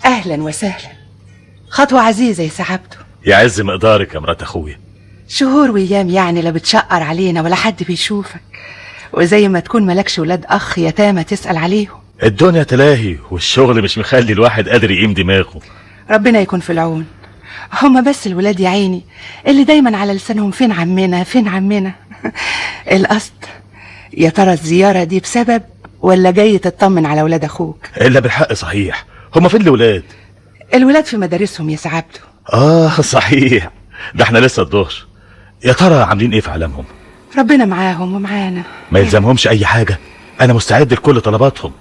اهلا وسهلا. خطوة عزيزة يا سعادته. يعز مقدارك يا مرات اخويا. شهور وايام يعني لا بتشقر علينا ولا حد بيشوفك، وزي ما تكون ملكش ولاد اخ يتامى تسأل عليهم. الدنيا تلاهي والشغل مش مخلي الواحد قادر يقيم دماغه. ربنا يكون في العون. هما بس الولاد يا عيني اللي دايما على لسانهم فين عمنا فين عمنا. القصد يا ترى الزيارة دي بسبب ولا جاي تطمن على ولاد اخوك؟ الا بالحق صحيح، هما فين الولاد؟ الولاد في مدارسهم يا سعادته. صحيح، ده احنا لسه الظهر. يا ترى عاملين ايه في عالمهم؟ ربنا معاهم ومعانا. ما يلزمهمش اي حاجة، انا مستعد لكل طلباتهم.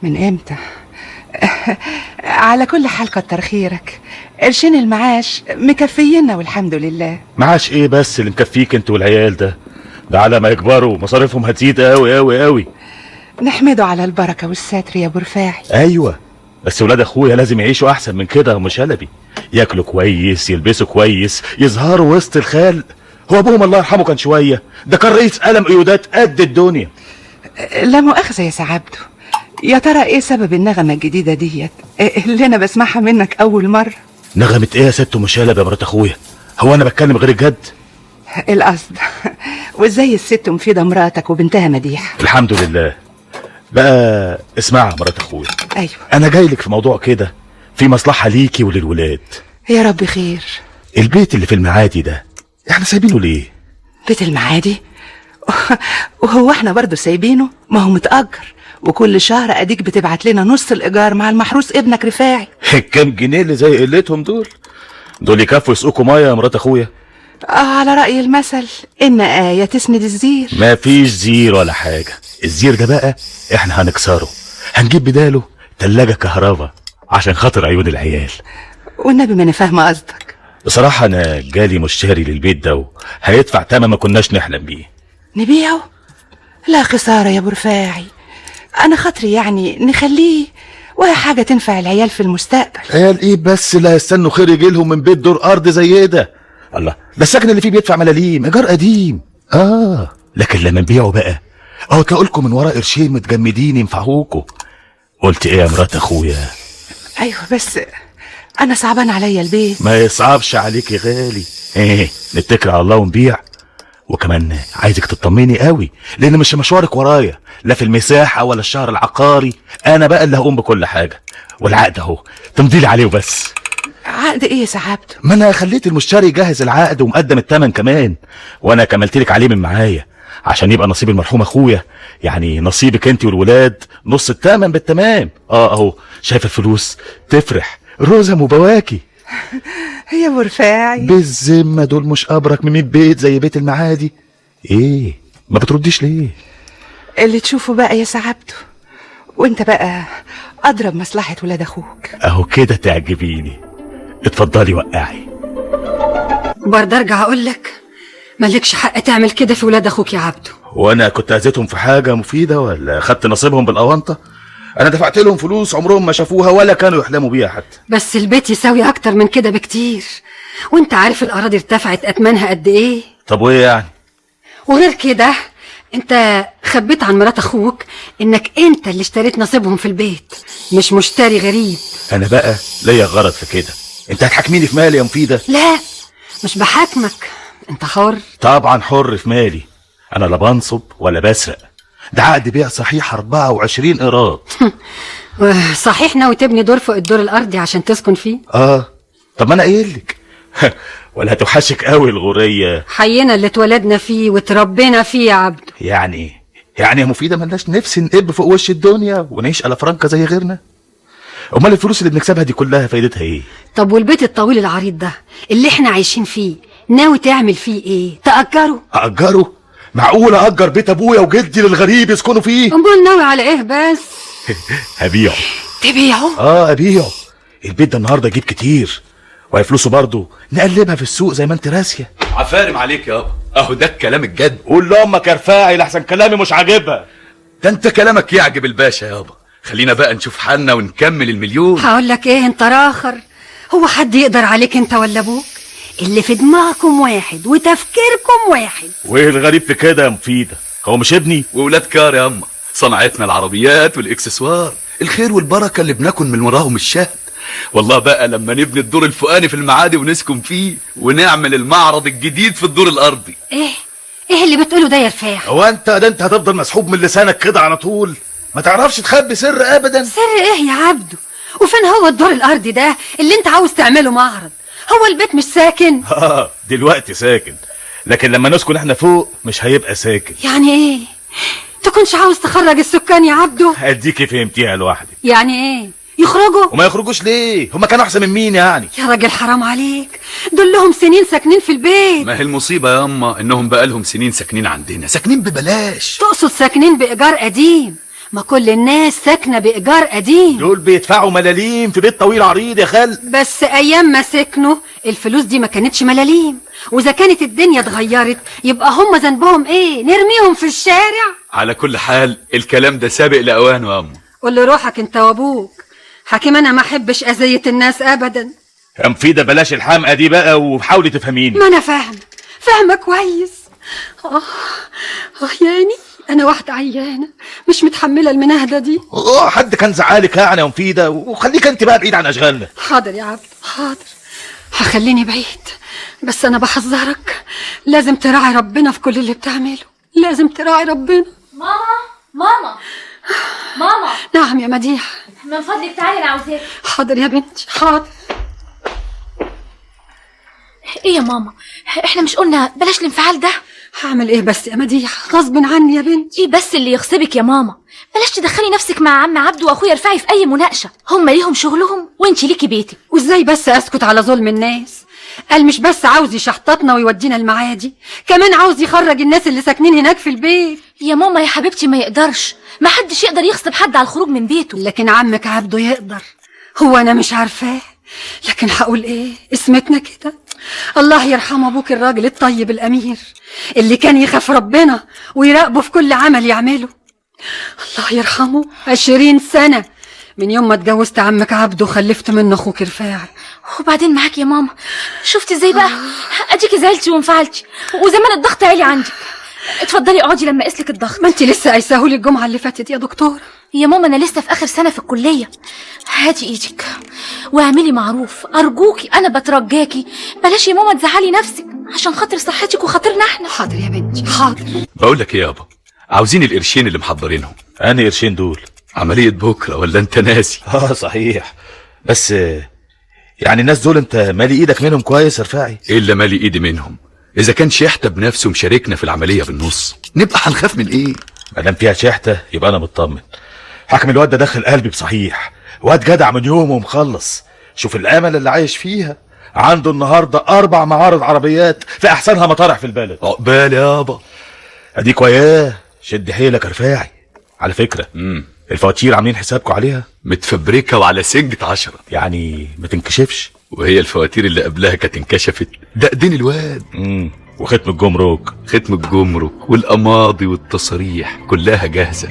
من امتى؟ على كل حال كتر خيرك، قرشين المعاش مكفينا والحمد لله. معاش ايه بس اللي مكفيك انت والعيال ده على ما يكبروا مصاريفهم هتزيد قوي قوي قوي. نحمده على البركة والستر يا ابو رفاعي. ايوه، بس ولاد اخويا لازم يعيشوا احسن من كده يا ام شلبي، ياكلوا كويس، يلبسوا كويس، يظهروا وسط الخلق. هو ابوهم الله يرحمه كان شويه، ده كان رئيس قلم قيودات قد الدنيا. لا مؤاخذة يا سعادته، يا ترى ايه سبب النغمة الجديدة ديت اللي انا بسمعها منك اول مرة؟ نغمة ايه يا ست ام شلبي يا مرات اخويا؟ هو انا بتكلم غير الجد؟ القصد وازاي الست مفيدة مراتك وبنتها مديحة؟ الحمد لله. بقى اسمعي يا مرات اخويا، ايوه انا جاي لك في موضوع كده، في مصلحة ليكي وللولاد. يا رب خير. البيت اللي في المعادي ده احنا سايبينه ليه؟ بيت المعادي؟ وهو احنا برضو سايبينه؟ ما هو متأجر، وكل شهر اديك بتبعت لنا نص الايجار مع المحروس ابنك رفاعي. كام جنيه اللي زي قلتهم دول يكفوا يسقوكوا ميه يا مرات اخويا؟ على رأي المثل، ان آية تسند الزير. ما فيش زير ولا حاجة. الزير ده بقى احنا هنكسره، هنجيب بداله تلاجة كهرباء عشان خاطر عيون العيال. والنبي ما انا فاهمه قصدك. بصراحة انا جالي مشتري للبيت ده وهيدفع تمن ما كناش نحلم بيه. نبيعه؟ لا خسارة يا ابو رفاعي، انا خاطري يعني نخليه وهي حاجة تنفع العيال في المستقبل. عيال ايه بس اللي هيستنوا خير يجيلهم من بيت دور ارض زي ده؟ الله، ده السكن اللي فيه بيدفع ملاليم ايجار قديم. لكن لما نبيعه بقى اهو تلاقوا لكم من ورا قرشين متجمدين ينفعوكوا. قلت ايه يا مرات اخويا؟ ايوه بس انا صعبان عليا البيت. ما يصعبش عليك يا غالي، نتكل على الله ونبيع. وكمان عايزك تطمني قوي، لان مش مشوارك ورايا لا في المساحه ولا الشهر العقاري، انا بقى اللي هقوم بكل حاجه. والعقد اهو تمضيلي عليه وبس. عقد ايه يا سعادته؟ ما انا خليت المشتري يجهز العقد ومقدم الثمن كمان، وانا كملت لك عليه من معايا عشان يبقى نصيب المرحوم اخويا، يعني نصيبك انت والولاد نص الثمن بالتمام. اهو شايف الفلوس تفرح رزم وبواكي. يا ابو رفاعي بالذمه دول مش ابرك من 100 بيت زي بيت المعادي. ايه ما بترديش ليه؟ اللي تشوفه بقى يا سعادته، وانت بقى اضرب مصلحة ولاد اخوك. اهو كده تعجبيني. اتفضلي وقعي. برضه ارجع اقول لك مالكش حق تعمل كده في ولاد اخوك يا عبده. وانا كنت اذيتهم في حاجه مفيده ولا خدت نصيبهم بالاونطه؟ انا دفعت لهم فلوس عمرهم ما شافوها ولا كانوا يحلموا بيها حتى. بس البيت يساوي اكتر من كده بكتير، وانت عارف الاراضي ارتفعت اثمانها قد ايه. طب وايه يعني؟ وغير كده انت خبيت عن مرات اخوك انك انت اللي اشتريت نصيبهم في البيت، مش مشتري غريب. انا بقى ليا غرض في كده. انت هتحاكميني في مالي يا مفيده؟ لا مش بحاكمك، انت حر. طبعا حر في مالي، انا لا بنصب ولا بسرق، ده عقد بيع صحيح 24 قيراط. صحيح ناوي تبني دور فوق الدور الارضي عشان تسكن فيه؟ طب ما انا قايل لك. ولا هتوحشك قوي الغوريه؟ حينا اللي اتولدنا فيه وتربينا فيه يا عبده. يعني يا مفيده ملناش نفس نقب فوق وش الدنيا ونعيش على فرنكا زي غيرنا؟ امال الفلوس اللي بنكسبها دي كلها فايدتها ايه؟ طب والبيت الطويل العريض ده اللي احنا عايشين فيه ناوي تعمل فيه ايه؟ تأجره؟ أأجره؟ معقول أأجر بيت أبويا وجدي للغريب يسكنوا فيه؟ امال ناوي على ايه بس؟ هبيعه. تبيعه؟ أبيعه. البيت ده النهارده يجيب كتير، وهي فلوسه برضه نقلبها في السوق زي ما انت راسيه. عفارم عليك يابا، اهو ده الكلام الجد. قول لامك يا رفاعي لحسن كلامي مش عاجبها. ده انت كلامك يعجب الباشا يابا. خلينا بقى نشوف حالنا ونكمل المليون. هقول لك ايه انت راخر، هو حد يقدر عليك انت ولا ابوك؟ اللي في دماغكم واحد وتفكيركم واحد. وايه الغريب في كده يا مفيده؟ هو مش ابني؟ وولاد كار يا اما، صنعتنا العربيات والاكسسوار، الخير والبركه اللي بناكل من وراهم الشهد. والله بقى لما نبني الدور الفوقاني في المعادي ونسكن فيه ونعمل المعرض الجديد في الدور الارضي. ايه اللي بتقوله ده يا رفاعي؟ هو انت هتفضل مسحوب من لسانك كده على طول؟ ما تعرفش تخبي سر ابدا. سر ايه يا عبده؟ وفين هو الدور الارضي ده اللي انت عاوز تعمله معرض؟ هو البيت مش ساكن؟ دلوقتي ساكن، لكن لما نسكن احنا فوق مش هيبقى ساكن. يعني ايه؟ تكونش عاوز تخرج السكان يا عبده؟ اديكي فهمتيها لوحدك. يعني ايه؟ يخرجوا؟ وما يخرجوش ليه؟ هما كانوا احسن من مين يعني؟ يا راجل حرام عليك، دول لهم سنين ساكنين في البيت. ما هي المصيبة يا اما انهم بقى لهم سنين ساكنين عندنا، ساكنين ببلاش. تقصد ساكنين بإيجار قديم؟ ما كل الناس ساكنة بإيجار قديم. دول بيدفعوا ملاليم في بيت طويل عريض يا خال. بس أيام ما سكنوا الفلوس دي ما كانتش ملاليم، وإذا كانت الدنيا اتغيرت يبقى هم ذنبهم إيه؟ نرميهم في الشارع؟ على كل حال الكلام ده سابق لأوانه يا اما. قول له روحك أنت وأبوك. حكيم أنا ما أحبش أذية الناس أبدا. يا مفيدة بلاش الحمقى دي بقى وحاولي تفهميني. ما أنا فاهمة كويس. يعني أنا واحدة عيانة مش متحملة المناهدة دي. حد كان زعالك يعني يا مفيدة؟ وخليك انت بقى بعيد عن اشغالنا. حاضر يا عبد حاضر، هخليني بعيد، بس أنا بحذرك لازم تراعي ربنا في كل اللي بتعمله، لازم تراعي ربنا. ماما نعم يا مديح. من فضلك تعالي، انا عاوزاك. حاضر يا بنتي حاضر. ايه يا ماما، احنا مش قلنا بلاش الانفعال ده؟ هعمل ايه بس يا مديح، غصب عني يا بنتي. ايه بس اللي يغصبك يا ماما؟ بلاش تدخلي نفسك مع عم عبده واخويا رفاعي في اي مناقشه، هم ليهم شغلهم وانتي ليكي بيتك. وازاي بس اسكت على ظلم الناس؟ قال مش بس عاوز يشحططنا ويودينا المعادي، كمان عاوز يخرج الناس اللي ساكنين هناك في البيت. يا ماما يا حبيبتي ما يقدرش، ما حدش يقدر يغصب حد على الخروج من بيته. لكن عمك عبده يقدر. هو انا مش عارفاه، لكن هقول ايه، اسمتنا كده. الله يرحم ابوك الراجل الطيب الامير اللي كان يخاف ربنا ويراقبه في كل عمل يعمله. الله يرحمه. 20 سنة من يوم ما اتجوزت عمك عبده وخلفت منه اخوك رفاعي. وبعدين معاك يا ماما، شفتي ازاي بقى؟ اديكي زعلتي وانفعلتي وزمان الضغط عالي عندك. اتفضلي اقعدي لما اقيسلك الضغط. ما انت لسه قايساهولي الجمعة اللي فاتت يا دكتور. يا ماما انا لسه في اخر سنة في الكلية. هاتي ايدك واعملي معروف ارجوكي، انا بترجاكي بلاش يا ماما تزعلي نفسك عشان خاطر صحتك وخاطرنا احنا. حاضر يا بنتي حاضر. بقول لك ايه يابا، عاوزين القرشين اللي محضرينهم. انهي قرشين دول؟ عملية بكرة ولا انت ناسي؟ صحيح، بس يعني الناس دول انت مالي ايدك منهم كويس يا رفاعي؟ ايه اللي مالي ايدي منهم؟ اذا كان شحتة بنفسه مشاركنا في العملية بالنص نبقى هنخاف من ايه؟ ما دام فيها شحتة يبقى انا مطمن. حكم الواد ده دخل قلبي بصحيح، واد جدع من يومه ومخلص. شوف الامل اللي عايش فيها، عنده النهارده 4 معارض عربيات في احسنها مطارح في البلد. عقبال يابا. اديك وياه، شد حيلك يا رفاعي. على فكرة الفواتير عاملين حسابكم عليها؟ متفبركة وعلى سنجة 10، يعني ما تنكشفش. وهي الفواتير اللي قبلها كانت انكشفت، ده ايدين الواد. وختم الجمرك. ختم الجمرك والقماضي والتصاريح كلها جاهزة.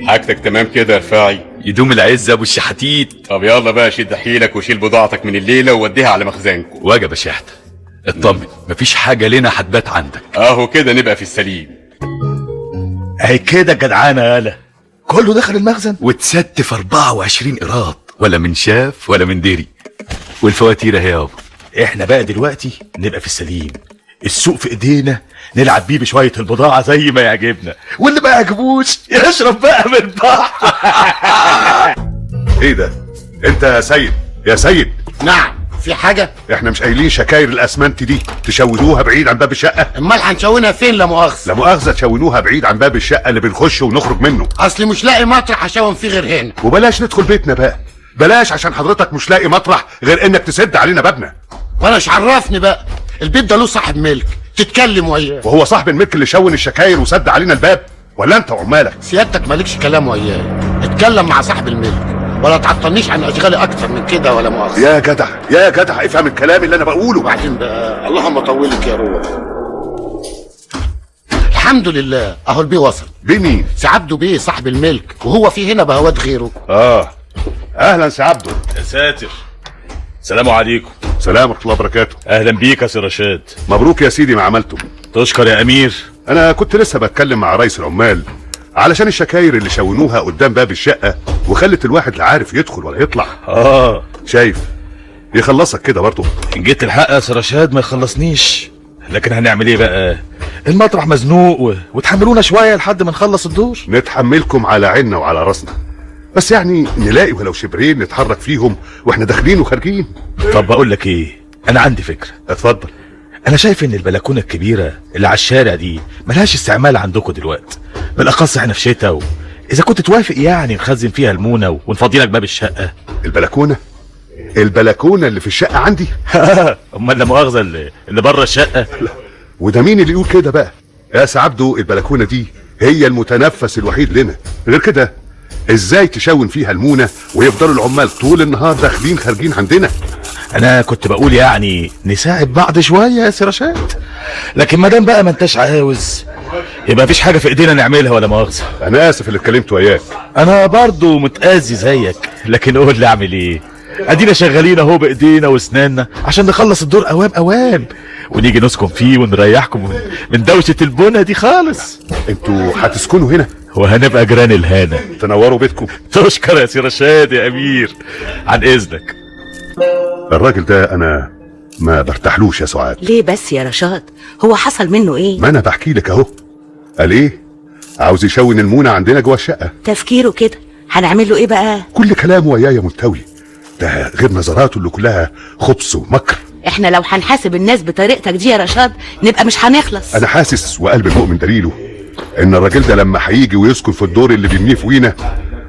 حاجتك تمام كده يا رفاعي؟ يدوم العز ابو الشحاتيت. طب يلا بقى شد حيلك وشيل بضاعتك من الليله ووديها على مخزنكم. واجب يا شحتة، اطمن مفيش حاجة لنا هتبات عندك. اهو كده نبقى في السليم. اهي كده جدعانه يالا، كله دخل المخزن وتستف 24 قيراط، ولا من شاف ولا من دري. والفواتير اهي يابا. احنا بقى دلوقتي نبقى في السليم، السوق في ايدينا، نلعب بيه بشويه البضاعه زي ما يعجبنا، واللي ما يعجبوش يشرب بقى من البحر. ايه ده؟ انت يا سيد، يا سيد. نعم، في حاجة؟ احنا مش قايلين شكاير الاسمنت دي تشونوها بعيد عن باب الشقة؟ امال هنشونها فين؟ لا مؤاخذة. لا مؤاخذة، تشونوها بعيد عن باب الشقة اللي بنخش ونخرج منه. اصلي مش لاقي مطرح اشون فيه غير هنا. وبلاش ندخل بيتنا بقى، بلاش، عشان حضرتك مش لاقي مطرح غير انك تسد علينا بابنا. وانا مش عرفني بقى، البيت ده له صاحب ملك، تتكلم وياه. وهو صاحب الملك اللي شون الشكاير وسد علينا الباب، ولا انت وعمالك؟ سيادتك مالكش كلام وياه، اتكلم مع صاحب الملك، ولا تعطلنيش عن اشغالي اكتر من كده ولا مؤاخذة. يا جدع يا جدع، افهم الكلام اللي انا بقوله. وبعدين بقى اللهم طولك يا روح. الحمد لله اهو البيه وصل. بيه مين؟ سي عبده بيه صاحب الملك، وهو في هنا بهوات غيره. اهلا سي عبده. يا ساتر، السلام عليكم. سلام ورحمة الله وبركاته. اهلا بيك يا سي رشاد. مبروك يا سيدي ما عملته. تشكر يا امير. انا كنت لسه بتكلم مع رئيس العمال علشان الشكاير اللي شونوها قدام باب الشقة وخلت الواحد لا عارف يدخل ولا يطلع. شايف يخلصك كده برضه. ان جيت الحق يا سرشاد ما يخلصنيش، لكن هنعمل ايه بقى؟ المطرح مزنوق وتحملونا شويه لحد ما نخلص الدور. نتحملكم على عيننا وعلى راسنا، بس يعني نلاقي ولو شبرين نتحرك فيهم واحنا داخلين وخارجين. طب بقول لك ايه، انا عندي فكره. اتفضل. انا شايف ان البلكونه الكبيره اللي على الشارع دي ملهاش استعمال عندكم دلوقتي، بالاخص احنا في شتاء، اذا كنت توافق يعني نخزن فيها المونه ونفضي لك باب الشقه. البلكونه اللي في الشقه عندي؟ امال لا مؤاخذه اللي بره الشقه. لا. وده مين اللي يقول كده بقى يا سعبدو؟ البلكونه دي هي المتنفس الوحيد لنا، غير كده ازاي تشون فيها المونه ويفضلوا العمال طول النهار داخلين خارجين عندنا؟ انا كنت بقول يعني نساعد بعض شويه يا سرشاد، لكن ما دام بقى ما انتش عاوز يبقى مفيش حاجه في ايدينا نعملها ولا مؤاخذه. انا اسف اللي اتكلمت وياك. انا برضو متاذي زيك، لكن قول لي اعمل ايه؟ ادينا شغالين اهو بايدينا واسناننا عشان نخلص الدور اوام اوام ونيجي نسكن فيه ونريحكم من دوشه البنا دي خالص. انتوا هتسكنوا هنا وهنبقى جيران الهنا. تنوروا بيتكم. تشكر يا سي رشاد يا امير، عن اذنك. الراجل ده انا ما برتاحلوش يا سعاد. ليه بس يا رشاد؟ هو حصل منه ايه؟ ما انا بحكي لك اهو. قال ايه؟ عاوز يشون المونه عندنا جوه الشقه. تفكيره كده، هنعمل له ايه بقى؟ كل كلامه ويايا ملتوي، ده غير نظراته اللي كلها خبث ومكر. احنا لو هنحاسب الناس بطريقتك دي يا رشاد نبقى مش هنخلص. انا حاسس وقلب المؤمن دليله ان الراجل ده لما هيجي ويسكن في الدور اللي بيبنيه فوقينا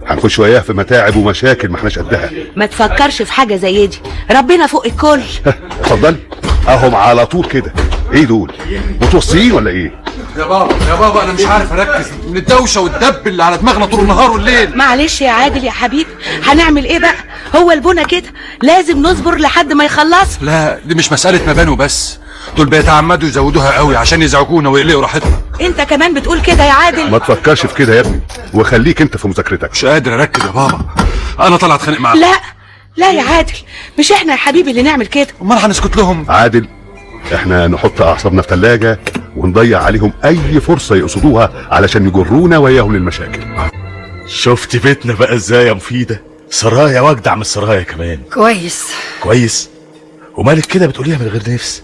هنخش وياه في متاعب ومشاكل ما احناش قدها. ما تفكرش في حاجه زي دي، ربنا فوق الكل. اتفضل. اهم على طول كده. ايه دول متوصيين ولا ايه؟ يا بابا انا مش عارف اركز من الدوشه والدب اللي على دماغنا طول النهار والليل. معلش يا عادل يا حبيبي، هنعمل ايه بقى؟ هو البنا كده لازم نصبر لحد ما يخلص. لا دي مش مساله مبان وبس، دول بيتعمدوا يزودوها قوي عشان يزعجونا ويقلقوا راحتنا. انت كمان بتقول كده يا عادل؟ ما تفكرش في كده يا ابني، وخليك انت في مذاكرتك. مش قادر اركز يا بابا، انا طالع اتخانق معاهم. لا يا عادل، مش احنا يا حبيبي اللي نعمل كده. امال هنسكت لهم؟ عادل، احنا نحط اعصابنا في ثلاجه ونضيع عليهم اي فرصه يقصدوها علشان يجرونا وياهم للمشاكل. شفت بيتنا بقى ازاي يا مفيده؟ سرايا واجدع من السرايا كمان. كويس. ومالك كده بتقوليها من غير نفس؟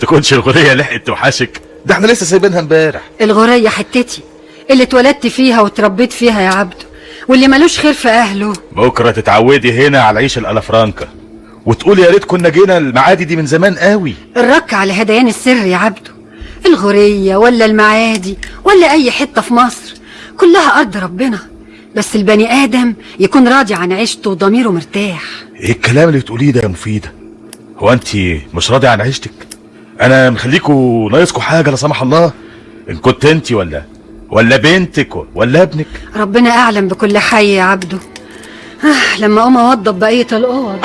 تكونش الغوريه لحقت توحشك؟ ده احنا لسه سايبينها امبارح. الغورية حتتي اللي اتولدت فيها واتربيت فيها يا عبده، واللي ملوش خير في اهله. بكره تتعودي هنا على عيش الالافرانكا وتقولي يا ريت كنا جينا المعادي دي من زمان قوي. الرك على هديان السر يا عبده، الغورية ولا المعادي ولا اي حتة في مصر كلها ارض ربنا، بس البني ادم يكون راضي عن عيشته وضميره مرتاح. ايه الكلام اللي بتقوليه ده يا مفيده؟ هو انت مش راضي عن عيشتك؟ انا مخليكوا ناقصكوا حاجه لا سمح الله، ان كنت انت ولا بنتك ولا ابنك. ربنا اعلم بكل حي يا عبده. لما اقوم اوضب بقيه الاوض.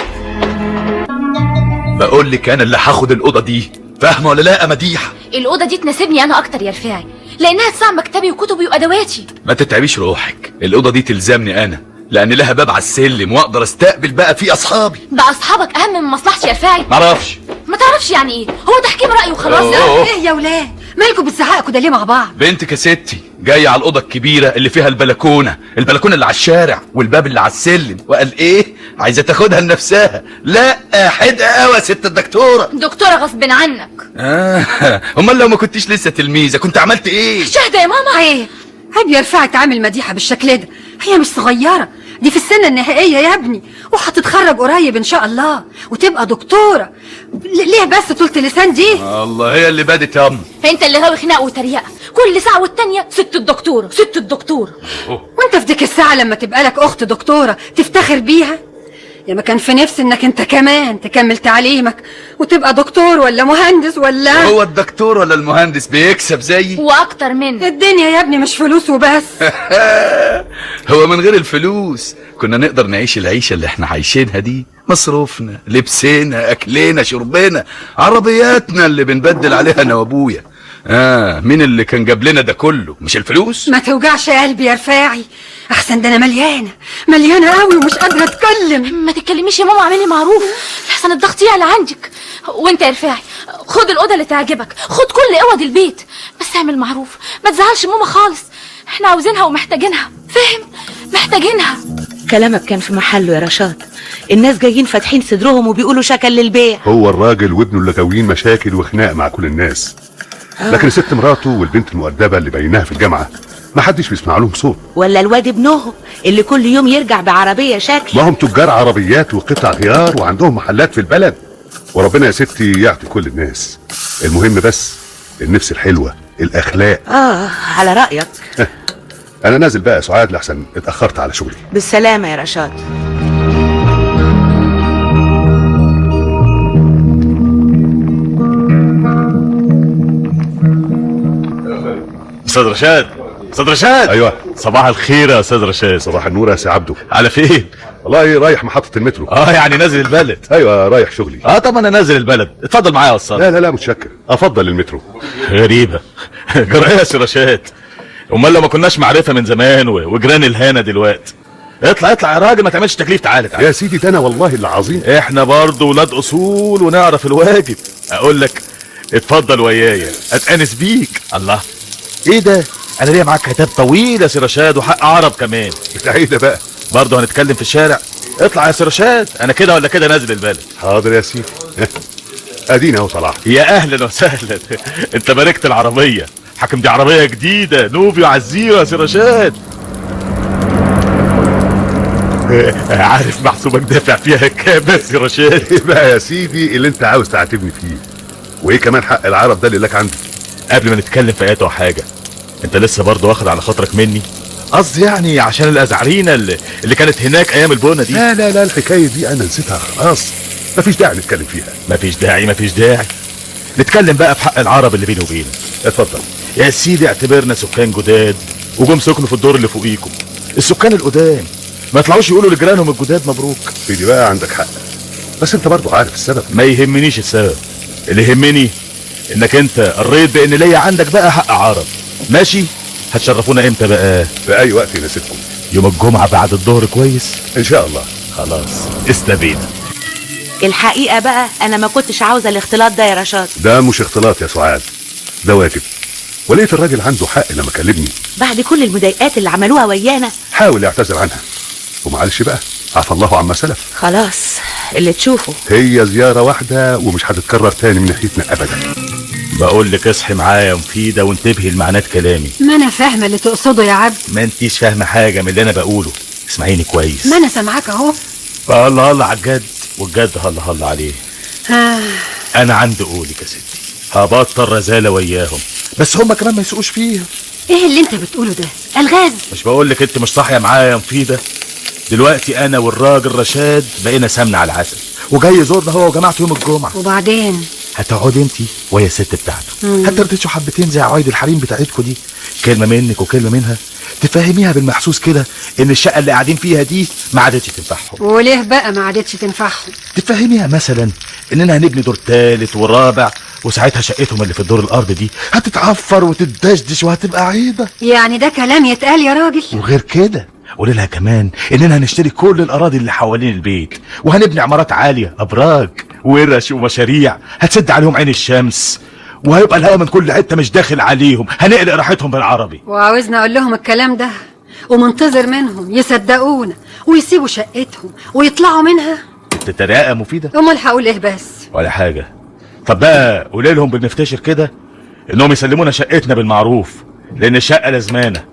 بقول لك انا اللي هاخد الاوضه دي، فاهمه ولا لا يا مديحه؟ الاوضه دي تناسبني انا اكتر يا رفاعي، لانها تسع مكتبي وكتبي وادواتي. ما تتعبيش روحك، الاوضه دي تلزمني انا، لان لها باب على السلم واقدر استقبل بقى فيه اصحابي. بقى اصحابك اهم من مصلحتي يا رفاعي؟ معرفش. ما تعرفش يعني ايه؟ هو تحكيم راي وخلاص. ايه يا ولاد مالكوا بتزعقوا كده ليه مع بعض؟ بنتك يا ستي جايه على الاوضه الكبيره اللي فيها البلكونه اللي على الشارع والباب اللي على السلم، وقال ايه عايزه تاخدها لنفسها. لا حدقه قوي يا ست الدكتوره. دكتوره غصب عنك. امال لو ما كنتيش لسه تلميذه كنت عملت ايه؟ شاهده يا ماما. عيب يا رفاعي تعامل مديحه بالشكل ده، هي مش صغيره، دي في السنه النهائيه يا ابني، وهتتخرج قريب ان شاء الله وتبقى دكتوره. ليه بس طولة اللسان دي؟ الله هي اللي بدت يا ام. انت اللي غاوي خناق وتريقه، كل ساعه والتانيه ست الدكتوره. وانت في ديك الساعه لما تبقى لك اخت دكتوره تفتخر بيها؟ يا ما كان في نفسي انك انت كمان تكمل تعليمك وتبقى دكتور ولا مهندس ولا هو الدكتور ولا المهندس بيكسب زيي واكتر مني؟ الدنيا يا ابني مش فلوس وبس. هو من غير الفلوس كنا نقدر نعيش العيشه اللي احنا عايشينها دي، مصروفنا لبسنا اكلنا شربنا عربياتنا اللي بنبدل عليها انا وابويا. مين اللي كان جاب لنا ده كله؟ مش الفلوس؟ ما توجعش قلبي يا رفاعي، احسن ده انا مليانه قوي ومش قادره اتكلم. ما تتكلميش يا ماما، اعملي معروف لحسن الضغط يعلى عندك. وانت يا رفاعي خد الاوضه اللي تعجبك، خد كل اوض البيت، بس اعمل معروف ما تزعلش ماما خالص، احنا عاوزينها ومحتاجينها، فاهم؟ محتاجينها. كلامك كان في محله يا رشاد. الناس جايين فاتحين صدرهم وبيقولوا شكل للبيع. هو الراجل وابنه اللي غاويين مشاكل وخناق مع كل الناس، لكن الست مراته والبنت المؤدبه اللي بايناها في الجامعه ما حدش بيسمع لهم صوت. ولا الواد ابنهم اللي كل يوم يرجع بعربيه شكل. ما هم تجار عربيات وقطع غيار وعندهم محلات في البلد، وربنا يا ستي يعطي كل الناس. المهم بس النفس الحلوه، الاخلاق. على رايك. انا نازل بقى يا سعاد لحسن اتاخرت على شغلي. بالسلامه يا رشاد. استاذ رشاد، استاذ رشاد. ايوه. صباح الخير يا استاذ رشاد. صباح النور يا سي عبده. على فين؟ والله رايح محطه المترو. يعني نازل البلد. ايوه رايح شغلي. طب انا نازل البلد، اتفضل معايا وصل. لا متشكر، افضل المترو. غريبه. جرى يا سي رشاد، امال لو ما كناش معرفه من زمان وجيران الهنا دلوقتي. اطلع يا راجل، ما تعملش تكليف. تعالى يا سيدي ده انا والله العظيم احنا برضه ولاد اصول ونعرف الواجب. اقول لك اتفضل ويايا اتانس بيك. الله، ايه ده؟ انا ليا معاك كتاب طويل يا سي رشاد وحق عرب كمان. ايه ده بقى؟ برضه هنتكلم في الشارع. اطلع يا سي رشاد، انا كده ولا كده نازل البلد. حاضر يا سيدي. ادينا اهو طلعت. يا اهلا وسهلا. انت باركت العربيه. حاكم دي عربيه جديده نوفيو عزيره يا سي رشاد. عارف محسوبك دافع فيها كام يا سي رشاد؟ ايه بقى يا سيدي اللي انت عاوز تعاتبني فيه؟ وايه كمان حق العرب ده اللي لك عندي؟ قبل ما نتكلم في ايات وحاجه، انت لسه برضه واخد على خاطرك مني؟ قصدي يعني عشان الازعرينه اللي كانت هناك ايام البونه دي. لا الحكايه دي انا نسيتها خلاص، مفيش داعي نتكلم فيها. مفيش داعي. نتكلم بقى في حق العرب اللي بيني وبينك. اتفضل يا سيدي. اعتبرنا سكان جداد وجم سكنوا في الدور اللي فوقيكم. السكان القدام ما يطلعوش يقولوا لجيرانهم الجداد مبروك. في دي بقى عندك حق، بس انت برضو عارف السبب. ما يهمنيش السبب، اللي يهمني انك انت قريت بان ليا عندك بقى حق عرب. ماشي؟ هتشرفونا امتى بقى؟ في اي وقت يناسبكم. يوم الجمعة بعد الظهر كويس؟ ان شاء الله. خلاص استبينا. الحقيقه بقى انا ما كنتش عاوزه الاختلاط ده يا رشاد. ده مش اختلاط يا سعاد، ده واجب. ولقيت الراجل عنده حق لما كلمني. بعد كل المضايقات اللي عملوها ويانا حاول يعتذر عنها، ومعلش بقى عفى الله عما سلف. خلاص اللي تشوفه. هي زيارة واحدة ومش هتتكرر تاني من ناحيتنا ابدا. بقول لك اصحي معايا يا مفيدة وانتبهي لمعنات كلامي. ما انا فاهمه اللي تقصده يا عبد. ما انتيش فاهمة حاجة من اللي انا بقوله. اسمعيني كويس. ما انا سامعاك اهو. الله الله على الجد، والجد الله الله عليه. انا عندي قولك يا ستي، هبطل رزالة وياهم، بس هما كمان ما يسوقوش فيها. ايه اللي انت بتقوله ده؟ الغاز. مش بقول لك انت مش صاحيه معايا يا مفيده؟ دلوقتي انا والراجل رشاد بقينا سمنه على العسل، وجاي يزورنا هو وجماعته يوم الجمعه. وبعدين هتقعدي انت وهي الست بتاعته، هتردشوا حبتين زي عوايد الحريم بتاعتكوا دي، كلمه منك وكلمه منها، تفهميها بالمحسوس كده ان الشقه اللي قاعدين فيها دي ما عادتش تنفعهم. وليه بقى ما عادتش تنفعهم؟ تفهميها مثلا اننا هنبني دور ثالث ورابع، وساعتها شقتهم اللي في الدور الارض دي هتتعفر وتتدشدش وهتبقى عيبه. يعني ده كلام يتقال يا راجل؟ وغير كده قولي لها كمان اننا هنشتري كل الاراضي اللي حوالين البيت، وهنبني عمارات عاليه، ابراج ورش ومشاريع هتسد عليهم عين الشمس، وهيبقى الهوا من كل حته مش داخل عليهم، هنقلق راحتهم بالعربي. وعاوزنا اقول لهم الكلام ده ومنتظر منهم يصدقونا ويسيبوا شقتهم ويطلعوا منها؟ تتريقه مفيده؟ امال هقول ايه بس؟ ولا حاجه. طب بقى قولي لهم بنفتشر كده انهم يسلمونا شقتنا بالمعروف، لان الشقه لازمانه،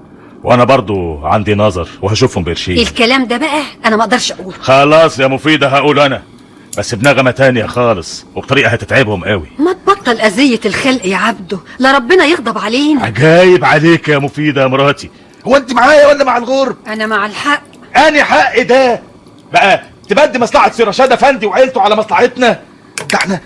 وانا برضو عندي نظر وهشوفهم بقرشين. الكلام ده بقى انا ما اقدرش اقوله. خلاص يا مفيده هقول انا، بس بنغمه تانية خالص وبطريقه هتتعبهم قوي. ما تبطل اذيه الخلق يا عبده، لا ربنا يغضب علينا. عجايب عليك يا مفيده يا مراتي، هو انت معايا ولا مع الغرب؟ انا مع الحق. اني حق ده بقى تبدي مصلحه سي رشاد افندي وعيلته على مصلحتنا؟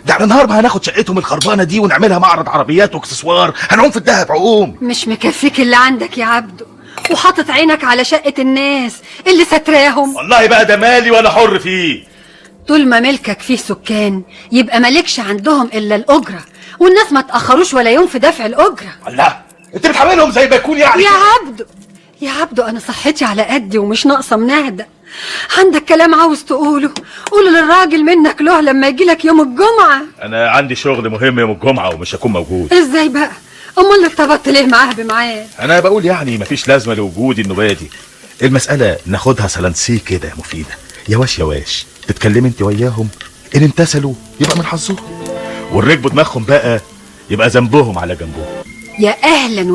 ده احنا النهار ما هناخد شقتهم الخربانه دي ونعملها معرض عربيات واكسسوار، هنعوم في الدهب عقوم. مش مكفيك اللي عندك يا عبده، وحاطط عينك على شقه الناس اللي ستراهم. والله بقى ده مالي وانا حر فيه. طول ما ملكك فيه سكان يبقى مالكش عندهم الا الاجره، والناس ما تاخروش ولا يوم في دفع الاجره. الله، انت بتحملهم زي ما يكون يعني. يا عبده انا صحتي على قدي ومش ناقصه منهدة. عندك كلام عاوز تقوله قوله للراجل منك له لما يجي لك يوم الجمعه. انا عندي شغل مهم يوم الجمعه ومش هكون موجود. ازاي بقى؟ امال ارتبطت ليه معاه بمعاد؟ انا بقول يعني مفيش لازمه لوجود النبادي. المساله ناخدها سلانسيه كده مفيده، يواش يواش تتكلمي انت وياهم، ان امتثلوا يبقى من حظهم، والركبوا دماغهم بقى يبقى ذنبهم على جنبهم. يا اهلا